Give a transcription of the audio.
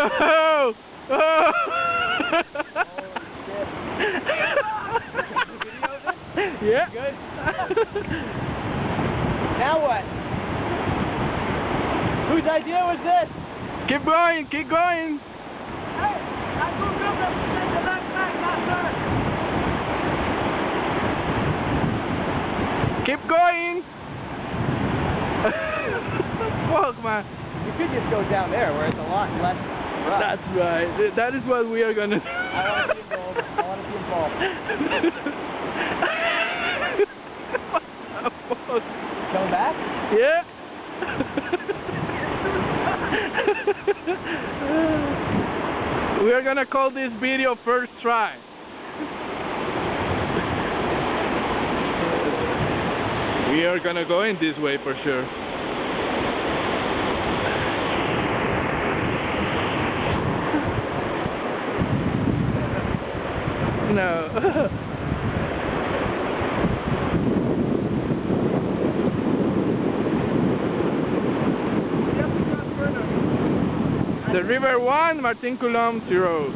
Oh! Oh! Yeah. Good. Now what? Whose idea was this? Keep going, keep going. Hey, I moved up the left back, not third. Keep going. Fuck, man. You could just go down there where it's a lot less rough. That's right. That is what we are gonna do. I want to be involved. I want to be involved. What the fuck? Come back? Yeah. We are gonna call this video first try. We are gonna go in this way for sure. No. The River 1, Martin Coulomb 0.